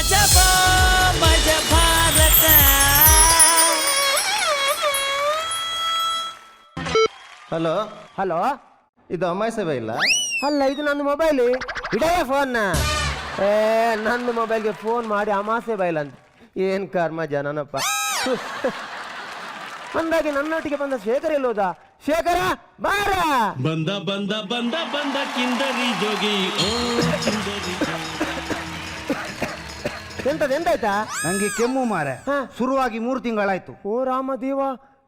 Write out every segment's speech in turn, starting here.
ಮಜಬಾ ಮಜ Bharat. Hello hello, ಇದು ಅಮ್ಮಾಯಿ ಸೇವೆ ಇಲ್ಲ? ಅಲ್ಲ ಇದು ನನ್ನ ಮೊಬೈಲ್. ಇಡಯ ಫೋನ್ನ. ನನ್ನ ಮೊಬೈಲ್ಗೆ ಫೋನ್ ಮಾಡಿ ಅಮಾಸೆ ಬೈಲ್ ಅಂತ. ಏನು ಕರ್ಮ ಜನನಪ್ಪ. ಅಂದಾಗೆ ನನ್ನೊಟ್ಟಿಗೆ ಬಂದ ಶೇಖರ್ ಎಲ್ಲೋದ? ಶೇಖರ ಬಾರ. ಬಂದ ಬಂದ ಬಂದ ಬಂದ ಕಿಂದರಿ ಜೋಗಿ. ಓ ಕಿಂದರಿ ಎಂತಾಯ್ತಾ? ನಂಗೆ ಕೆಮ್ಮು ಮಾರೆ ಶುರುವಾಗಿ 3 ತಿಂಗಳಾಯ್ತು. ಓ ರಾಮದೇವ,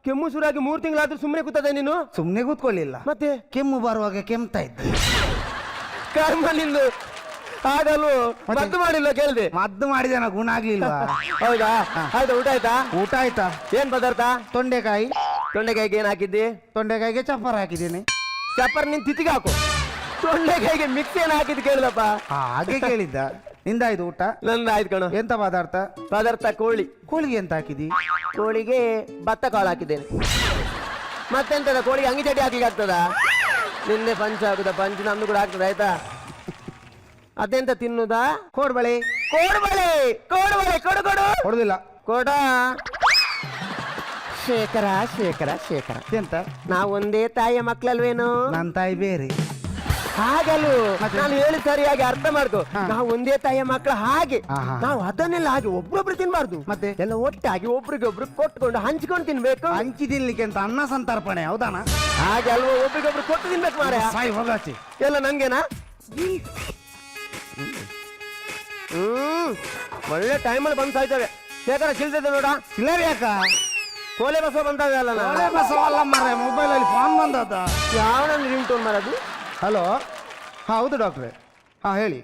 ಕೆಮ್ಮು ಶುರುವಾಗಿ 3 ತಿಂಗಳಾದ್ರೂ ಸುಮ್ಮನೆ ಕೂತದೆ ನೀನು? ಸುಮ್ನೆ ಕೂತ್ಕೊಳ್ಳಿಲ್ಲ, ಮತ್ತೆ ಕೆಮ್ಮು ಬರುವಾಗ ಕೆಮ್ತಾ ಇದ್ದೆ. ಕರ್ಮ ನಿಂದು. ಆಗಲು ಮದ್ದು ಮಾಡಿಲ್ಲ ಕೇಳ್ದೆ. ಮದ್ದು ಮಾಡಿದೆ, ನಾ ಗುಣ ಆಗ್ಲಿಲ್ವಾ? ಹೌದಾ? ಆಯ್ತಾ, ಊಟ ಆಯ್ತಾ? ಊಟ ಆಯ್ತಾ? ಏನ್ ಪದಾರ್ಥ? ತೊಂಡೆಕಾಯಿ. ತೊಂಡೆಕಾಯಿಗೆ ಏನ್ ಹಾಕಿದ್ದಿ? ತೊಂಡೆಕಾಯಿಗೆ ಚಪ್ಪರ್ ಹಾಕಿದ್ದೀನಿ. ಚಪ್ಪರ್ ನಿನ್ ತಿತ್ತಿಗೆ ಹಾಕು. ತೊಂಡೆಕಾಯಿಗೆ ಮಿಕ್ಸ್ ಏನ್ ಹಾಕಿದ್ ಕೇಳಿದಪ್ಪ. ಹಾಗೆ ಕೇಳಿದ್ದ. ನಿಂದಾಯ್ತು ಊಟ? ನಂದು ಆಯ್ತು ಕಣ. ಎಂತ ಪದಾರ್ಥ? ಪದಾರ್ಥ ಕೋಳಿ. ಕೋಳಿಗೆ ಎಂತ ಹಾಕಿದಿ? ಕೋಳಿಗೆ ಭತ್ತ ಕಾಳು ಹಾಕಿದ್ದೇನೆ. ಮತ್ತೆಂತದ, ಕೋಳಿಗೆ ಅಂಗಿ ಚಟಿ ಹಾಕ್ಲಿಕ್ಕೆ ಆಗ್ತದ? ನಿನ್ನೆ ಪಂಚ ಹಾಕುದ, ಪಂಚ ನಮ್ದು ಕೂಡ ಆಗ್ತದ. ಆಯ್ತಾ? ಅದೆಂತ ತಿನ್ನುದಾ? ಕೋಡ್ಬಳೆ. ಕೋಡ್ಬಳೆ ಕೋಡ್ಬಳೆ ಕೊಡು ಕೊಡು. ಕೊಡುದಿಲ್ಲ. ಕೊಡ. ಶೇಖರ ಶೇಖರ ಶೇಖರ, ಎಂತ? ನಾವು ಒಂದೇ ತಾಯಿಯ ಮಕ್ಕಳಲ್ವೇನು? ನನ್ನ ತಾಯಿ ಬೇರೆ. ಹಾಗಲ್ವ, ನಾನು ಹೇಳಿ ಸರಿಯಾಗಿ ಅರ್ಥ ಮಾಡ್ಕೊ. ನಾವು ಒಂದೇ ತಾಯಿಯ ಮಕ್ಕಳು. ಹಾಗೆ ನಾವು ಅದನ್ನೆಲ್ಲ ಹಾಗೆ ಒಬ್ರೊಬ್ರು ತಿನ್ಬಾರ್ದು. ಮತ್ತೆ ಎಲ್ಲ ಒಟ್ಟಾಗಿ ಒಬ್ರಿಗೊಬ್ರು ಕೊಟ್ಕೊಂಡು ಹಂಚ್ಕೊಂಡು ತಿನ್ಬೇಕು. ಹಂಚಿ ತಿನ್ಲಿಕ್ಕೆ ಅಂತ ಅನ್ನ ಸಂತರ್ಪಣೆ, ಹೌದಾನ? ಹಾಗೆ ಅಲ್ವ, ಒಬ್ರಿಗೊಬ್ರು ಕೊಟ್ಟು ತಿನ್ಬೇಕು ಮಾರ. ಸಾಯಿ ಹೋಗಾಚಿ. ಎಲ್ಲ ನಂಗೆನಾ? ಒಳ್ಳೆ ಟೈಮಲ್ಲಿ ಬಂದ್ ಸಾಯ್ತವೆ. ಶೇಖರ ಚಿಲ್ತದೆ ನೋಡ. ಚಿಲ್ಲರ್ ಯಾಕ? ಕೋಲೆ ಬಸವ ಬಂದಾವೆ ಅಲ್ಲ. ಕೋಲೆ ಬಸವಲ್ಲ ಮಾರ್ರೆ, ಮೊಬೈಲ್ ಅಲ್ಲಿ ಫೋನ್ ಬಂದದ. ಯಾವ ನನ್ನ ರಿಂಗ್ ಟೋನ್ ಮಾಡೋದು? ಹಲೋ, ಹೌದು ಡಾಕ್ಟ್ರೆ. ಹಾ ಹೇಳಿ.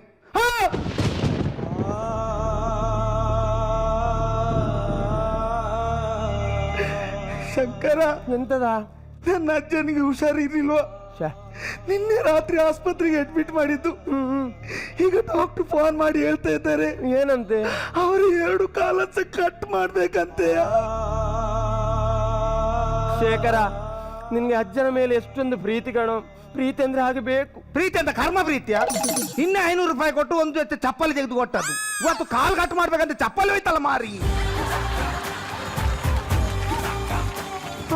ಶಂಕರ, ಎಂತದ? ನನ್ನ ಅಜ್ಜನಿಗೆ ಹುಷಾರಿರ್ಲಿಲ್ವ? ನಿನ್ನೆ ರಾತ್ರಿ ಆಸ್ಪತ್ರೆಗೆ ಅಡ್ಮಿಟ್ ಮಾಡಿದ್ದು. ಈಗ ಡಾಕ್ಟರ್ ಫೋನ್ ಮಾಡಿ ಹೇಳ್ತಾ ಇದ್ದಾರೆ. ಏನಂತೆ? ಅವರು 2 ಕಾಲಸ ಕಟ್ ಮಾಡ್ಬೇಕಂತೆ. ಶೇಖರ, ನಿನ್ಗೆ ಅಜ್ಜನ ಮೇಲೆ ಎಷ್ಟೊಂದು ಪ್ರೀತಿ ಕಣೋ. ಪ್ರೀತಿ ಅಂದ್ರೆ ಹಾಗೆ ಬೇಕು. ಪ್ರೀತಿ ಅಂತ ಕರ್ಮ ಪ್ರೀತಿಯ? ನಿನ್ನೆ 500 ರೂಪಾಯಿ ಕೊಟ್ಟು ಒಂದು ಜೊತೆ ಚಪ್ಪಲಿ ತೆಗೆದು ಕೊಟ್ಟದ್ದು. ಇವತ್ತು ಕಾಲ್ ಕಟ್ ಮಾಡ್ಬೇಕಂತ ಚಪ್ಪಲಿ ಹೋಯ್ತಲ್ಲ ಮಾರಿ.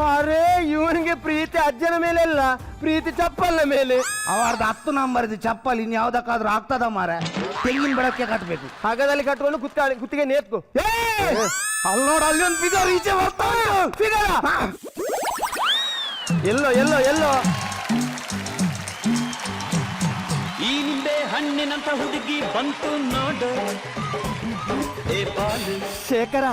ಅರೆ, ಇವನಿಗೆ ಪ್ರೀತಿ ಅಜ್ಜನ ಮೇಲೆ ಅಲ್ಲ, ಪ್ರೀತಿ ಚಪ್ಪಲ್ನ ಮೇಲೆ. ಅವರದ್ದು 10 ನಂಬರ್ ಚಪ್ಪಲಿ ಇನ್ ಯಾವ್ದಕ್ಕಾದ್ರೂ ಆಗ್ತದ ಮಾರ. ತೆಂಗಿನ ಬೆಳಕ್ಕೆ ಕಟ್ಬೇಕು. ಹಗದಲ್ಲಿ ಕಟ್ಕೊಂಡು ಕುತ್ತಿಗೆ ನೇತ್ಕೊ. ಅಲ್ಲಿ ನೋಡ, ಅಲ್ಲಿ ಒಂದು ಫಿಗರ್ ಈಚೆ ಬರ್ತಾ. ಫಿಗರ ಎಲ್ಲೋ ಎಲ್ಲೋ ಎಲ್ಲೋ. ಈ ನಿಂಬೆ ಹಣ್ಣಿನಂತ ಹುಡುಗಿ ಬಂತು ನೋಡು. ಶೇಖರ,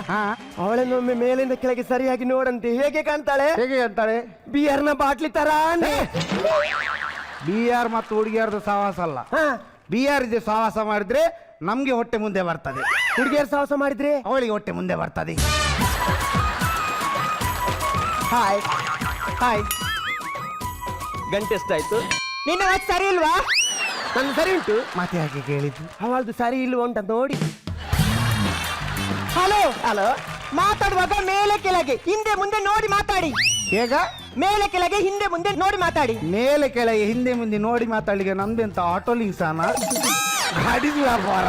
ಅವಳನ್ನೊಮ್ಮೆ ಮೇಲಿಂದ ಕೆಳಗೆ ಸರಿಯಾಗಿ ನೋಡಂತೆ. ಹೇಗೆ ಕಾಣ್ತಾಳೆ? ಹೇಗೆ ಅಂತಾಳೆ? ಬಿಯರ್ನ ಬಾಟ್ಲಿ ತರ. ಬಿಆರ್ ಮತ್ತು ಹುಡುಗಿಯರ್ದು ಸಹವಾಸ ಅಲ್ಲ. ಬಿಆರ್ ಇದೆ ಸಹವಾಸ ಮಾಡಿದ್ರೆ ನಮ್ಗೆ ಹೊಟ್ಟೆ ಮುಂದೆ ಬರ್ತದೆ. ಹುಡುಗಿಯರ್ ಸಹವಾಸ ಮಾಡಿದ್ರೆ ಅವಳಿಗೆ ಹೊಟ್ಟೆ ಮುಂದೆ ಬರ್ತದೆ. Hi hi. ಗಂಟೆ ಎಷ್ಟಾಯ್ತು? ನಿನ್ನ ವಾಚ್ ಸರಿ ಇಲ್ವಾ? ನನ್ನ ಸರಿ ಉಂಟು. ಮತ್ತೆ ಯಾಕೆ ಕೇಳಿದ್ದು? ಅವಳದು ಸರಿ ಇಲ್ವ ಉಂಟ ನೋಡಿ. Hello hello. ಮಾತಾಡುವಾಗ ಮೇಲೆ ಕೆಳಗೆ ಹಿಂದೆ ಮುಂದೆ ನೋಡಿ ಮಾತಾಡಿ. ಹೇಗ? ಮೇಲೆ ಕೆಳಗೆ ಹಿಂದೆ ಮುಂದೆ ನೋಡಿ ಮಾತಾಡಿ. ಮೇಲೆ ಕೆಳಗೆ ಹಿಂದೆ ಮುಂದೆ ನೋಡಿ ಮಾತಾಡ್ಲಿಕ್ಕೆ ನಮ್ದೆಂತ ಆಟೋಲಿಂಗ್ ಸಾನ? ಗಾಡಿದು ವ್ಯಾಪಾರ.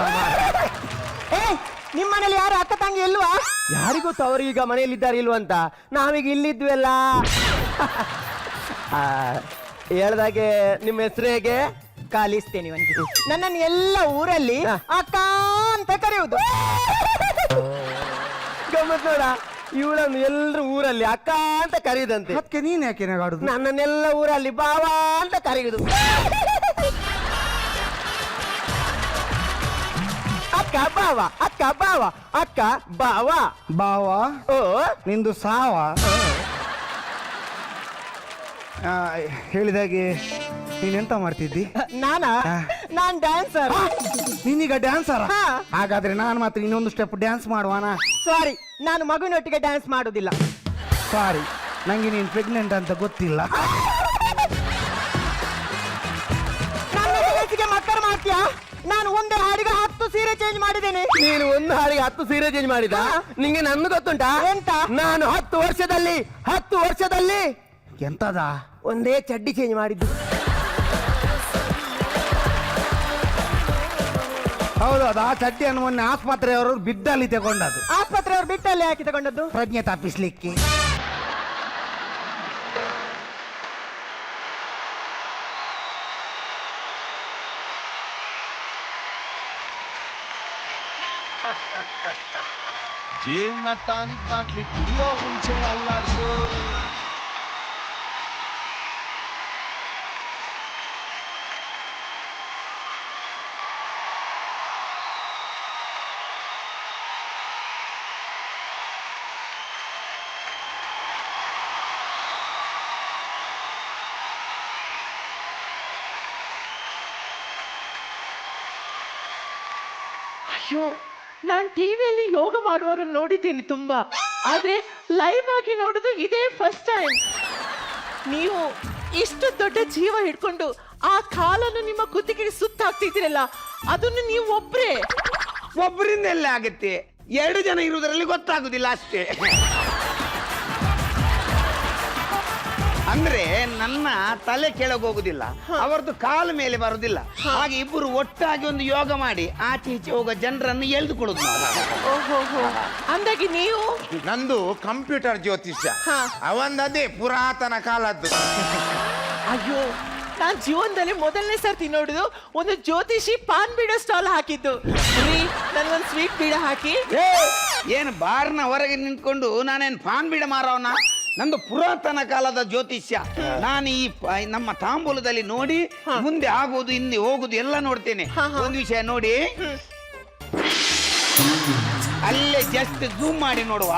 ನಿಮ್ಮ ಮನೇಲಿ ಯಾರು ಅಕ್ಕ ತಂಗಿ ಇಲ್ವಾ? ಯಾರಿಗೊತ್ತು ಅವರೀಗ ಮನೆಯಲ್ಲಿದ್ದಾರೆ ಇಲ್ವ ಅಂತ. ನಾವೀಗ ಇಲ್ಲಿದ್ವಲ್ಲ. ಹೇಳ್ದಾಗೆ ನಿಮ್ಮ ಹೆಸರು ಹೇಗೆ? ಕಾಲಿಸ್ತೇನೆ ಅವನಿಗೆ. ನನ್ನನ್ನು ಎಲ್ಲ ಊರಲ್ಲಿ ಅಕ್ಕ ಅಂತ ಕರೆಯುವುದು. ಗಮ್ಮತ್ ನೋಡ, ಇವಳನ್ನು ಎಲ್ಲರೂ ಊರಲ್ಲಿ ಅಕ್ಕ ಅಂತ ಕರೆಯುದಂತೆ. ಅದಕ್ಕೆ ನೀನ್ ಯಾಕೆ ನಗಾಡುದು? ನನ್ನನ್ನೆಲ್ಲ ಊರಲ್ಲಿ ಬಾವ ಅಂತ ಕರೆಯುದು. ಅಕ್ಕ ಬಾವ, ಅಕ್ಕ ಬಾವ, ಅಕ್ಕ ಬಾವ. ಬಾವ? ಓ, ನಿಂದು ಸಾವ? ಹೇಳಿದಾಗೆ ನೀನೆಂತ ಮಾಡ್ತಿದ್ದಿ? ನಾನ್ ಡ್ಯಾನ್ಸರ್. ನೀನೀಗ ಡ್ಯಾನ್ಸರ್? ಹಾಗಾದ್ರೆ ನಾನು ಮಾತ್ರ ಇನ್ನೊಂದು ಸ್ಟೆಪ್ ಡ್ಯಾನ್ಸ್ ಮಾಡುವಾನ? ಸಾರಿ, ನಾನು ಮಗುವಿನೊಟ್ಟಿಗೆ ಡ್ಯಾನ್ಸ್ ಮಾಡುದಿಲ್ಲ. ಸಾರಿ, ನಂಗೆ ನೀನ್ ಪ್ರೆಗ್ನೆಂಟ್ ಅಂತ ಗೊತ್ತಿಲ್ಲ. ನನ್ನ ಮಕ್ಕಳು ಮಾಡ್ತೀಯಾ? ನಾನು ಒಂದು ಹಾಡಿಗೆ 10 ಸೀರೆ ಚೇಂಜ್ ಮಾಡಿದ್ದೇನೆ. ನೀನು ಒಂದು ಹಾಡಿಗೆ 10 ಸೀರೆ ಚೇಂಜ್ ಮಾಡಿದ? ನಿಂಗೆ ನನ್ನ ಗೊತ್ತುಂಟಾ? ಎಂತ? ನಾನು 10 ವರ್ಷದಲ್ಲಿ ಎಂತದ? ಒಂದೇ ಚಡ್ಡಿ ಚೇಂಜ್ ಮಾಡಿದ್ದು. ಹೌದೌದು, ಆ ಚಡ್ಡಿಯನ್ನು ಮೊನ್ನೆ ಆಸ್ಪತ್ರೆಯವರು ಬಿದ್ದಲ್ಲಿ ತಗೊಂಡದ್ದು. ಆಸ್ಪತ್ರೆಯವ್ರು ಬಿಟ್ಟಲ್ಲಿ ಹಾಕಿ ತಗೊಂಡದ್ದು? ಪ್ರಜ್ಞೆ ತಪ್ಪಿಸ್ಲಿಕ್ಕೆ. ಜೀವನ ತಾಂತ್ಲಿ ಕುಡಿಯೋ ಮುಂಚೆ ಅಲ್ಲಾಡ್ಸು. ಅಯ್ಯೋ, ನಾನು ಟಿವಿಯಲ್ಲಿ ಯೋಗ ಮಾಡುವವರನ್ನು ನೋಡಿದ್ದೀನಿ ತುಂಬಾ, ಆದ್ರೆ ಲೈವ್ ಆಗಿ ನೋಡೋದು ಇದೇ ಫಸ್ಟ್ ಟೈಮ್. ನೀವು ಇಷ್ಟು ದೊಡ್ಡ ಜೀವ ಹಿಡ್ಕೊಂಡು ಆ ಕಾಲನ್ನು ನಿಮ್ಮ ಕುತ್ತಿಗೆಗೆ ಸುತ್ತಾಕ್ತಿದ್ದೀರಲ್ಲ, ಅದನ್ನು ನೀವು ಒಬ್ರೇ? ಒಬ್ಬರಿಂದ ಎಲ್ಲ ಆಗುತ್ತೆ, 2 ಜನ ಇರುವುದರಲ್ಲಿ ಗೊತ್ತಾಗುದಿಲ್ಲ ಅಷ್ಟೇ. ಅಂದ್ರೆ ನನ್ನ ತಲೆ ಕೆಳಗೆ ಹೋಗುದಿಲ್ಲ, ಅವರದ್ದು ಕಾಲ ಮೇಲೆ ಬರುದಿಲ್ಲ. ಹಾಗೆ ಇಬ್ಬರು ಒಟ್ಟಾಗಿ ಒಂದು ಯೋಗ ಮಾಡಿ ಆಚೆ ಈಚೆ ಹೋಗೋ ಜನರನ್ನು ಎಳೆದುಕೊಳ್ಳುದು ನಾವು. ಓಹೋ, ಅಂದಾಗಿ ನೀವು? ನಂದು ಕಂಪ್ಯೂಟರ್ ಜ್ಯೋತಿಷ್ಯ, ಹಾ. ಅವಂದದೇ ಪುರಾತನ ಕಾಲದ್ದು. ಅಯ್ಯೋ, ನಾನ್ ಜೀವನದಲ್ಲಿ ಮೊದಲನೇ ಸರ್ತಿ ನೋಡುದು ಒಂದು ಜ್ಯೋತಿಷಿ ಪಾನ್ ಬೀಡೋ ಸ್ಟಾಲ್ ಹಾಕಿದ್ದು. ನನ್ಗೊಂದು ಸ್ವೀಟ್ ಬೀಡ ಹಾಕಿ. ಏನು ಬಾರ್ನ ಹೊರಗೆ ನಿಂತ್ಕೊಂಡು ನಾನೇನು ಪಾನ್ ಬೀಡ ಮಾರವನ? ನಂದು ಪುರಾತನ ಕಾಲದ ಜ್ಯೋತಿಷ್ಯ. ನಾನು ಈ ನಮ್ಮ ತಾಂಬೂಲದಲ್ಲಿ ನೋಡಿ ಮುಂದೆ ಆಗೋದು ಹಿಂದೆ ಹೋಗುದು ಎಲ್ಲ ನೋಡ್ತೇನೆ. ಒಂದು ವಿಷಯ ನೋಡಿ, ಅಲ್ಲೇ ಜಸ್ಟ್ ಝೂಮ್ ಮಾಡಿ ನೋಡುವ.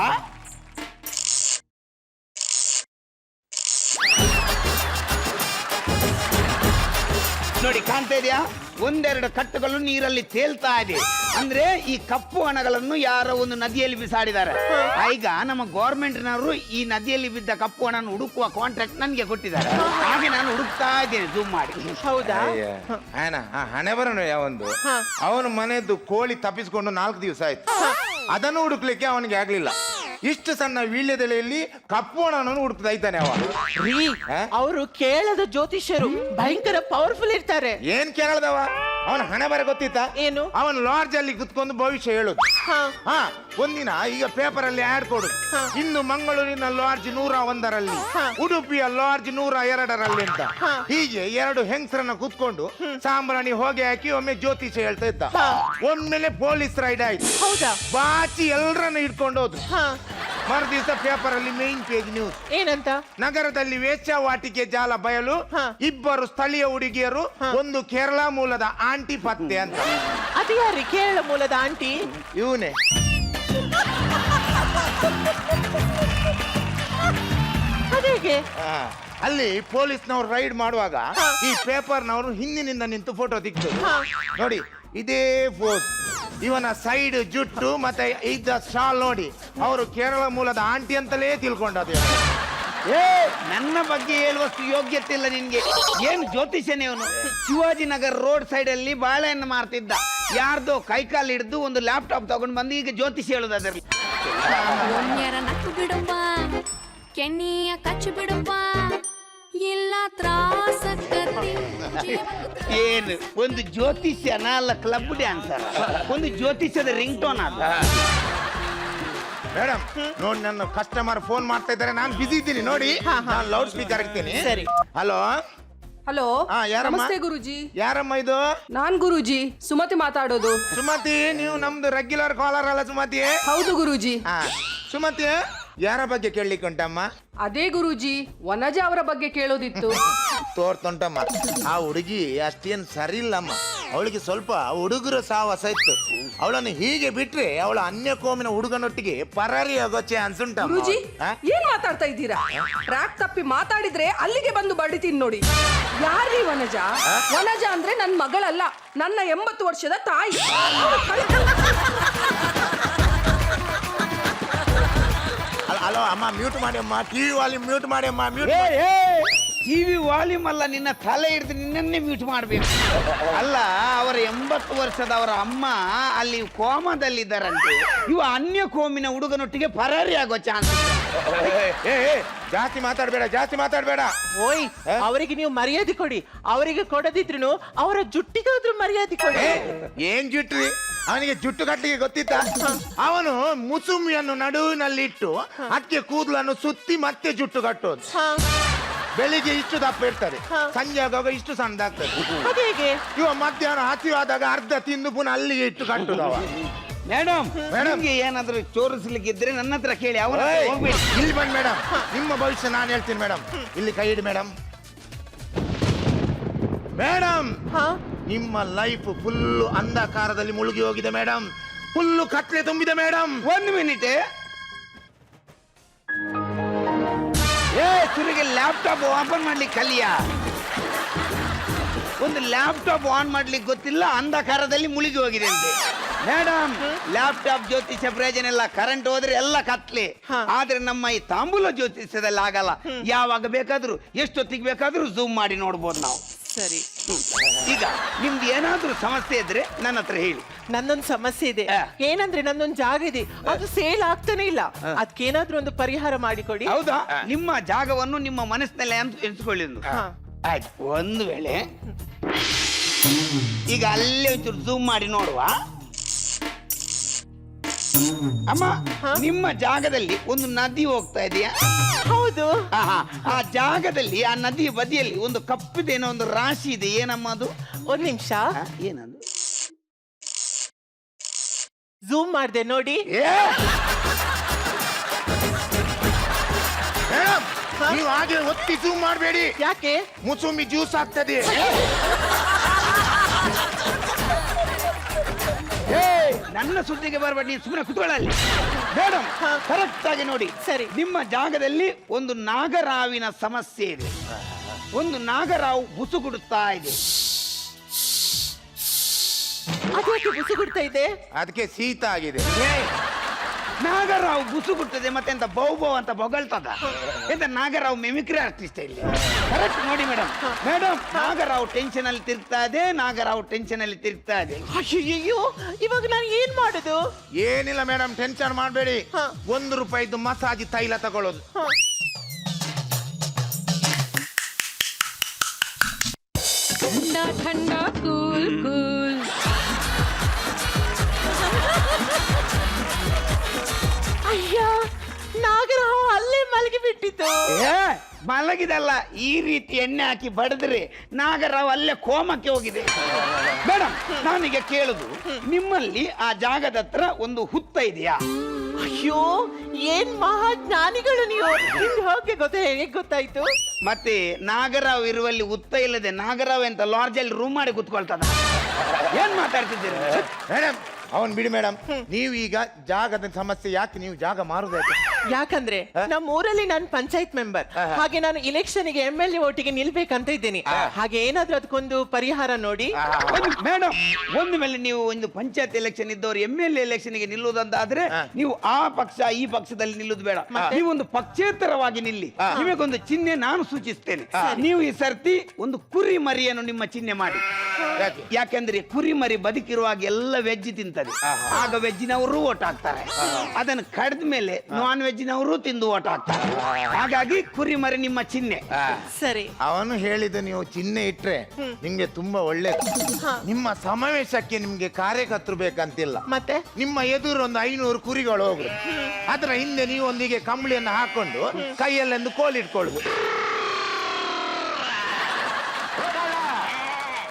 ನೋಡಿ, ಕಾಣ್ತಾ ಇದೆಯಾ? 1-2 ಕಟ್ಟುಗಳು ನೀರಲ್ಲಿ ತೇಲ್ತಾ ಇದೆ. ಅಂದ್ರೆ ಈ ಕಪ್ಪು ಹಣಗಳನ್ನು ಯಾರೋ ಒಂದು ನದಿಯಲ್ಲಿ ಬಿಸಾಡಿದ್ದಾರೆ. ಈಗ ನಮ್ಮ ಗೌರ್ಮೆಂಟ್ನವರು ಈ ನದಿಯಲ್ಲಿ ಬಿದ್ದ ಕಪ್ಪು ಹಣವನ್ನು ಹುಡುಕುವ ಕಾಂಟ್ರಾಕ್ಟ್ ನನಗೆ ಕೊಟ್ಟಿದ್ದಾರೆ. ಹಾಗೆ ನಾನು ಹುಡುಕ್ತಾ ಇದ್ದೇನೆ ಝೂಮ್ ಮಾಡಿ. ಹೌದಾ? ಹಣೆ ಬರೋಣ ಯಾವೊಂದು, ಅವನು ಮನೆಯದ್ದು ಕೋಳಿ ತಪ್ಪಿಸ್ಕೊಂಡು 4 ದಿವಸ ಆಯ್ತು. ಅದನ್ನು ಹುಡುಕ್ಲಿಕ್ಕೆ ಅವನಿಗೆ ಆಗ್ಲಿಲ್ಲ. ಇಷ್ಟು ಸಣ್ಣ ವೀಳ್ಯದೆಲೆಯಲ್ಲಿ ಕಪ್ಪು ಹಣವನ್ನು ಹುಡುಕ್ತಾ ಇದ್ದಾನೆ ಅವ. ಅವರು ಕೇಳದ ಜ್ಯೋತಿಷ್ಯರು, ಭಯಂಕರ ಪವರ್ಫುಲ್ ಇರ್ತಾರೆ. ಏನ್ ಕೇಳದವ? ಅವನ ಹಣೆ ಬರ ಗೊತ್ತಿತ್ತ? ಏನು? ಅವನು ಲಾಡ್ಜ್ ಅಲ್ಲಿ ಕುತ್ಕೊಂಡು ಭವಿಷ್ಯ ಹೇಳುದು. ಹಾ, ಒಂದಿನ ಈಗ ಪೇಪರ್ ಅಲ್ಲಿ ಆಡ್ ಕೊಡು, ಇನ್ನು ಮಂಗಳೂರಿನ ಲಾಡ್ಜ್ 101ರಲ್ಲಿ, ಉಡುಪಿಯ ಲಾಡ್ಜ್ 102ರಲ್ಲಿ ಅಂತ. ಹೀಗೆ 2 ಹೆಂಗಸರನ್ನ ಕುತ್ಕೊಂಡು ಸಾಂಬ್ರಾಣಿ ಹೊಗೆ ಹಾಕಿ ಒಮ್ಮೆ ಜ್ಯೋತಿಷ್ಯ ಹೇಳ್ತಾ ಇದ್ದ. ಒಮ್ಮೆಲೆ ಪೊಲೀಸ್ ರೈಡ್ ಆಯ್ತು. ಹೌದಾ? ಬಾಚಿ ಎಲ್ಲರನ್ನ ಹಿಡ್ಕೊಂಡು ಹೋದ್ರು. ಮರು ದಿವಸ ಪೇಪರ್ ಅಲ್ಲಿ ಮೇನ್ ಪೇಜ್ ನ್ಯೂಸ್. ಏನಂತ? ನಗರದಲ್ಲಿ ವೇಶ್ಯಾವಾಟಿಕೆ ಜಾಲ ಬಯಲು, 2 ಸ್ಥಳೀಯ ಹುಡುಗಿಯರು, 1 ಕೇರಳ ಮೂಲದ ಆಂಟಿ ಪತ್ತೆ ಅಂತ. ಅದು ಯಾರಿ ಕೇರಳ ಮೂಲದ ಆಂಟಿ? ಇವನೇ. ಅದೇಗೆ? ಅಲ್ಲಿ ಪೊಲೀಸ್ನವ್ರು ರೈಡ್ ಮಾಡುವಾಗ ಈ ಪೇಪರ್ನವರು ಹಿಂದಿನಿಂದ ನಿಂತು ಫೋಟೋ ತೆಗ್ದು ನೋಡಿ, ಇದೇ ಫೋಸ್ ಇವನ ಸೈಡ್ ಜುಟ್ಟು ಮತ್ತೆ ಇದ್ದ ಶಾಲ್ ನೋಡಿ ಅವರು ಕೇರಳ ಮೂಲದ ಆಂಟಿ ಅಂತಲೇ ತಿಳ್ಕೊಂಡದ್ದು. ನನ್ನ ಬಗ್ಗೆ ಹೇಳುವಷ್ಟು ಯೋಗ್ಯತೆ ಇಲ್ಲ ನಿನ್ಗೆ. ಏನು ಜ್ಯೋತಿಷ್ಯನೇ ಅವನು? ಶಿವಾಜಿನಗರ್ ರೋಡ್ ಸೈಡ್ ಅಲ್ಲಿ ಬಾಳೆಹಣ್ಣು ಮಾರ್ತಿದ್ದ. ಯಾರ್ದೋ ಕೈಕಾಲು ಹಿಡಿದು ಒಂದು ಲ್ಯಾಪ್ಟಾಪ್ ತಗೊಂಡು ಬಂದು ಈಗ ಜ್ಯೋತಿಷ್ಯ ಹೇಳುದು ಅದರಲ್ಲಿ. ನಕ್ಕು ಬಿಡುವ, ಕೆನ್ನಿಯ ಕಚ್ಚು ಬಿಡುವ, ಇಲ್ಲ ತ್ರಾಸಕತಿ. ಏನು ಒಂದು ಜ್ಯೋತಿಷ್ಯನ ಅಲ್ಲ, ಕ್ಲಬ್ ಡ್ಯಾನ್ಸರ್. ಒಂದು ಜ್ಯೋತಿಷ್ಯದ ರಿಂಗ್ ಟೋನ್ ಅದ. ಮೇಡಮ್ ನೋಡಿ, ನನ್ನ ಕಸ್ಟಮರ್ ಫೋನ್ ಮಾಡ್ತಾ ಇದ್ದಾರೆ, ನಾನು ಬಿಸಿ ಇದ್ದೀನಿ ನೋಡಿ. ನಾನು ಲೌಡ್ ಸ್ಪೀಕರ್ ಇರ್ತೀನಿ. ಸರಿ. ಹಲೋ ಹಲೋ, ಯಾರಮ್ಮ? ನಮಸ್ತೆ ಗುರುಜಿ. ಯಾರಮ್ಮ ಇದು? ನಾನ್ ಗುರುಜಿ, ಸುಮತಿ ಮಾತಾಡೋದು. ಸುಮತಿ, ನೀವು ನಮ್ದು ರೆಗ್ಯುಲರ್ ಕಾಲರ್ ಅಲ್ಲ ಸುಮತಿ? ಹೌದು ಗುರುಜಿ. ಸುಮತಿ, ಯಾರ ಬಗ್ಗೆ ಕೇಳಲಿಕ್ಕೆ ಉಂಟಮ್ಮ? ಅದೇ ಗುರುಜಿ, ವನಜ ಅವರ ಬಗ್ಗೆ ಕೇಳೋದಿತ್ತು. ತೋರ್ತುಂಟಮ್ಮ, ಆ ಹುಡುಗಿ ಅಷ್ಟೇನು ಸರಿ ಇಲ್ಲಮ್ಮ. ಅವಳಿಗೆ ಸ್ವಲ್ಪ ಹುಡುಗರ ಸಾಹಸ ಇತ್ತು. ಅವಳನ್ನು ಹೀಗೆ ಬಿಟ್ರೆ ಅವಳ ಅನ್ಯ ಕೋಮಿನ ಹುಡುಗನೊಟ್ಟಿಗೆ ಪರಾರಿ ಆಗೋ ಚಾನ್ಸ್ ಉಂಟಮ್ಮ. ಗುರುಜಿ, ಏನ್ ಮಾತಾಡ್ತಾ ಇದ್ದೀರಾ? ಟ್ರ್ಯಾಕ್ ತಪ್ಪಿ ಮಾತಾಡಿದ್ರೆ ಅಲ್ಲಿಗೆ ಬಂದು ಬಡಿತೀನಿ ನೋಡಿ. ಯಾರೀ ವನಜ? ವನಜ ಅಂದ್ರೆ ನನ್ ಮಗಳಲ್ಲ, ನನ್ನ 80 ವರ್ಷದ ತಾಯಿ. ಹಲೋ ಅಮ್ಮ, ಮ್ಯೂಟ್ ಮಾಡಿ ಅಮ್ಮ, ಟಿವಿ ವಾಲ್ಯೂಮ್ ಮ್ಯೂಟ್ ಮಾಡಿ ಅಮ್ಮ. ಮ್ಯೂಟ್. ಟಿವಿ ವಾಲ್ಯೂಮ್ ಅಲ್ಲ, ನಿನ್ನ ತಲೆ ಹಿಡಿದು ನಿನ್ನನ್ನೇ ಮ್ಯೂಟ್ ಮಾಡ್ಬೇಕು. ಅಲ್ಲ, ಅವರ 80 ವರ್ಷದ ಅವರ ಅಮ್ಮ ಅಲ್ಲಿ ಕೋಮದಲ್ಲಿದ್ದಾರಂತೆ. ಇವ ಅನ್ಯ ಕೋಮಿನ ಹುಡುಗನೊಟ್ಟಿಗೆ ಪರಾರಿ ಆಗೋ ಚಾನ್ಸ್. ಜಾಸ್ತಿ ಮಾತಾಡ್ಬೇಡ. ಓಯ್, ಅವರಿಗೆ ನೀವು ಮರ್ಯಾದೆ ಕೊಡಿ. ಅವರಿಗೆ ಕೊಡದಿದ್ರು ಅವರ ಜುಟ್ಟಿಗಾದ್ರೂ ಮರ್ಯಾದೆ ಕೊಡಿ. ಏನ್ ಜುಟ್ರಿ? ಅವನಿಗೆ ಜುಟ್ಟು ಕಟ್ಟಲಿಕ್ಕೆ ಗೊತ್ತಿತ್ತ? ಅವನು ಮುಸುಮಿಯನ್ನು ನಡುವಿನಲ್ಲಿಟ್ಟು ಅಕ್ಕೆ ಕೂದಲನ್ನು ಸುತ್ತಿ ಮತ್ತೆ ಜುಟ್ಟು ಕಟ್ಟೋದು. ಬೆಳಿಗ್ಗೆ ಇಷ್ಟು ದಪ್ಪ ಇರ್ತದೆ, ಸಂಜೆ ಆಗುವಾಗ ಇಷ್ಟು ಸಣ್ಣದಾಗ್ತದೆ. ಅದೇಗೆ? ಇವ ಮಧ್ಯಾಹ್ನ ಹಸಿವಾದಾಗ ಅರ್ಧ ತಿಂದು ಪುನಃ ಅಲ್ಲಿಗೆ ಇಟ್ಟು ಕಟ್ಟುದವ. ಮೇಡಮ್, ನಿಮ್ಗೆ ಏನಾದ್ರೂ ಚೋರಿಸ್ಲಿಕ್ಕಿದ್ರೆ ನನ್ನ ಹತ್ರ ಕೇಳಿ. ಅವರ ಹೋಗ್ಬೇಡಿ. ಇಲ್ಲಿ ಬನ್ನಿ ಮೇಡಮ್, ನಿಮ್ಮ ಭವಿಷ್ಯ ನಾನು ಹೇಳ್ತೀನಿ ಮೇಡಮ್. ಇಲ್ಲಿ ಕೈ ಇಡಿ ಮೇಡಮ್. ಮೇಡಮ್, ನಿಮ್ಮ ಲೈಫ್ ಫುಲ್ಲು ಅಂಧಕಾರದಲ್ಲಿ ಮುಳುಗಿ ಹೋಗಿದೆ ಮೇಡಮ್. ಫುಲ್ಲು ಕತ್ಲೆ ತುಂಬಿದೆ ಮೇಡಮ್. 1 ಮಿನಿಟ್. ಸುರಿಗೆ ಲ್ಯಾಪ್ಟಾಪ್ ಓಪನ್ ಮಾಡ್ಲಿಕ್ಕೆ ಕಲಿಯ. ಒಂದು ಲ್ಯಾಪ್ಟಾಪ್ ಆನ್ ಮಾಡ್ಲಿಕ್ಕೆ ಗೊತ್ತಿಲ್ಲ, ಅಂಧಕಾರದಲ್ಲಿ ಮುಳುಗಿ ಹೋಗಿದೆ ಅಂತೆ. ಮೇಡಮ್, ಲ್ಯಾಪ್ಟಾಪ್ ಜ್ಯೋತಿಷ್ಯ ಪ್ರಯೋಜನ ಇಲ್ಲ. ಕರೆಂಟ್ ಹೋದ್ರೆ ಎಲ್ಲ ಕತ್ಲೆ. ಆದ್ರೆ ನಮ್ಮ ಈ ತಾಂಬೂಲ ಜ್ಯೋತಿಷ್ಯದಲ್ಲಿ ಆಗಲ್ಲ. ಯಾವಾಗ ಬೇಕಾದ್ರೂ ಎಷ್ಟೊತ್ತಿಗೆ ಬೇಕಾದ್ರೂ ಝೂಮ್ ಮಾಡಿ ನೋಡ್ಬೋದು ನಾವು. ಸರಿ, ಈಗ ನಿಮ್ದು ಏನಾದ್ರೂ ಸಮಸ್ಯೆ ಇದ್ರೆ ನನ್ನ ಹತ್ರ ಹೇಳಿ. ನನ್ನೊಂದು ಸಮಸ್ಯೆ ಇದೆ. ಏನಂದ್ರೆ ನನ್ನೊಂದು ಜಾಗ ಇದೆ, ಅದು ಸೇಲ್ ಆಗ್ತಾನೆ ಇಲ್ಲ. ಅದಕ್ಕೇನಾದ್ರೂ ಒಂದು ಪರಿಹಾರ ಮಾಡಿಕೊಡಿ. ಹೌದಾ? ನಿಮ್ಮ ಜಾಗವನ್ನು ನಿಮ್ಮ ಮನಸ್ಸಿನಲ್ಲಿ ಎನ್ಸ್ಕೊಳ್ಳಿ. ಆಯ್ತು, ಒಂದು ವೇಳೆ ಈಗ ಅಲ್ಲೇ ಒಂಚೂರು ಝೂಮ್ ಮಾಡಿ ನೋಡುವ. ಅಮ್ಮ, ನಿಮ್ಮ ಜಾಗದಲ್ಲಿ ಒಂದು ನದಿ ಹೋಗ್ತಾ ಇದೆಯಾ? ಹೌದು. ಆ ಜಾಗದಲ್ಲಿ, ಆ ನದಿ ಬದಿಯಲ್ಲಿ ಒಂದು ಕಪ್ಪಿದೇನೋ ಒಂದು ರಾಶಿ ಇದೆ. ಏನಮ್ಮ ಅದು? ಒಂದ್ ನಿಮಿಷ, ಏನದು? ಝೂಮ್ ಮಾಡಿದೆ ನೋಡಿ. ಮೇಡಮ್, ನೀವು ಹಾಗೆ ಒತ್ತಿ ಝೂಮ್ ಮಾಡಬೇಡಿ. ಯಾಕೆ? ಮುಸುಂಬಿ ಜ್ಯೂಸ್ ಆಗ್ತದೆ. ನನ್ನ ಸುದ್ದಿಗೆ ಬರಬೇಡಿ, ನೀನು ಸುಮ್ಮನೆ ಕುತ್ಕೊಳ್ಳಿ. ಮೇಡಮ್, ಕರೆಕ್ಟ್ ಆಗಿ ನೋಡಿ. ಸರಿ. ನಿಮ್ಮ ಜಾಗದಲ್ಲಿ ಒಂದು ನಾಗರಾವಿನ ಸಮಸ್ಯೆ ಇದೆ. ಒಂದು ನಾಗರಾವು ಬುಸುಗುಡುತ್ತಾ ಇದೆ. ಅದಕ್ಕೆ ಬುಸುಗುಡ್ತಾ ಇದೆ? ಅದಕ್ಕೆ ಶೀತ ಆಗಿದೆ. ನಾಗರಾವು ಬುಸುಗುಡ್ತದೆ ಮತ್ತೆ ಎಂತ ಬೌ ಬೌ ಅಂತ ಬೊಗಳ್ತದ. ಎಂತ ನಾಗರಾವು ಮಿಮಿಕ್ರಿ ಆರ್ಟಿಸ್ಟ್ ಇಲ್ಲಿ. ಕರೆಕ್ಟ್ ನೋಡಿ ಮೇಡಮ್. ಮೇಡಮ್, ನಾಗರಾವು ಟೆನ್ಷನ್ ಅಲ್ಲಿ ತಿರುಗ್ತಾ ಇದೆ. ನಾಗರಾವು ಟೆನ್ಷನ್ ಅಲ್ಲಿ ತಿರುಗ್ತಾ ಇದೆ. ಅಯ್ಯೋ, ಇವಾಗ ನಾನು ಏನ್ ಮಾಡುದು? ಏನಿಲ್ಲ ಮೇಡಮ್, ಟೆನ್ಷನ್ ಮಾಡಬೇಡಿ. 1 ರೂಪಾಯಿದು ಮಸಾಜ್ ತೈಲ ತಗೊಳ್ಳೋದು. ठंडा ठंडा कूल कूल ಅಯ್ಯ, ನಾಗರಾವ್ ಅಲ್ಲೇ ಮಲಗಿ ಬಿಟ್ಟಿತ್ತು. ಮಲಗಿದಲ್ಲ, ಈ ರೀತಿ ಎಣ್ಣೆ ಹಾಕಿ ಬಡಿದ್ರೆ ನಾಗರಾವ್ ಅಲ್ಲೇ ಕೋಮಕ್ಕೆ ಹೋಗಿದೆ. ಮೇಡಮ್, ನಾನೀಗ ಕೇಳುದು, ನಿಮ್ಮಲ್ಲಿ ಆ ಜಾಗದ ಹತ್ರ ಒಂದು ಹುತ್ತ ಇದೆಯಾ? ಅಯ್ಯೋ, ಏನ್ ಮಹಾಜ್ಞಾನಿಗಳು ನೀವು. ನಿಮ್ಗೆ ಹೇಗೆ ಗೊತ್ತಾಯ್ತು? ಮತ್ತೆ ನಾಗರಾವ್ ಇರುವಲ್ಲಿ ಹುತ್ತ ಇಲ್ಲದೆ ನಾಗರಾವ್ ಅಂತ ಲಾಡ್ಜಲ್ಲಿ ರೂಮ್ ಮಾಡಿ ಕುತ್ಕೊಳ್ತದ. ಏನ್ ಮಾತಾಡ್ತಿದ್ದೀರಿ ಮೇಡಮ್? ಅವನ್ ಬಿಡಿ ಮೇಡಮ್. ನೀವು ಈಗ ಜಾಗದ ಸಮಸ್ಯೆ ಯಾಕೆ? ನೀವು ಜಾಗ ಮಾರುದಾಯ್ತು? ಯಾಕಂದ್ರೆ ನಮ್ಮ ಊರಲ್ಲಿ ನಾನು ಪಂಚಾಯತ್ ಮೆಂಬರ್, ಹಾಗೆ ನಾನು ಇಲೆಕ್ಷನ್ ಗೆ MLA ಓಟಿಗೆ ನಿಲ್ಬೇಕಂತ ಇದ್ದೀನಿ. ಹಾಗೆ ಏನಾದ್ರೂ ಅದಕ್ಕೊಂದು ಪರಿಹಾರ ನೋಡಿ. ಮೇಡಮ್, ಒಂದು ವೇಳೆ ನೀವು ಒಂದು ಪಂಚಾಯತ್ ಎಲೆಕ್ಷನ್ ಇದ್ದವರು MLA ಎಲೆಕ್ಷನ್ ಗೆ ನಿಲ್ಲುವುದಂತಾದ್ರೆ ನೀವು ಆ ಪಕ್ಷ ಈ ಪಕ್ಷದಲ್ಲಿ ನಿಲ್ಲುದು ಬೇಡ. ನೀವು ಒಂದು ಪಕ್ಷೇತರವಾಗಿ ನಿಲ್ಲಿ. ನಿಮಗೊಂದು ಚಿಹ್ನೆ ನಾನು ಸೂಚಿಸ್ತೇನೆ. ನೀವು ಈ ಸರ್ತಿ ಒಂದು ಕುರಿ ಮರಿಯನ್ನು ನಿಮ್ಮ ಚಿಹ್ನೆ ಮಾಡಿ. ಯಾಕೆಂದ್ರೆ ಕುರಿ ಮರಿ ಬದುಕಿರುವಾಗ ಎಲ್ಲ ವೆಜ್ ತಿಂತಾರೆ. ಆಗ ವೆಜ್ಜಿನವರು ಓಟ್ ಹಾಕ್ತಾರೆ. ಅದನ್ನು ಕಡಿದ ಮೇಲೆ ನಾನ್ ವೆಜ್ಜಿನವರು ತಿಂದು ಓಟ್ ಹಾಕ್ತಾರೆ. ಹಾಗಾಗಿ ಕುರಿ ಮರಿ ನಿಮ್ಮ ಚಿಹ್ನೆ. ಸರಿ. ಅವನು ಹೇಳಿದ ನೀವು ಚಿಹ್ನೆ ಇಟ್ರೆ ನಿಮ್ಗೆ ತುಂಬಾ ಒಳ್ಳೇದು. ನಿಮ್ಮ ಸಮಾವೇಶಕ್ಕೆ ನಿಮ್ಗೆ ಕಾರ್ಯಕರ್ತರು ಬೇಕಂತಿಲ್ಲ. ಮತ್ತೆ ನಿಮ್ಮ ಎದುರು ಒಂದು 500 ಕುರಿಗಳು ಹೋಗುದು. ಅದರ ಹಿಂದೆ ನೀವು ಒಂದಿಗೆ ಕಂಬಳಿಯನ್ನು ಹಾಕೊಂಡು ಕೈಯಲ್ಲೊಂದು ಕೋಲಿಟ್ಕೊಳ್ಳುದು.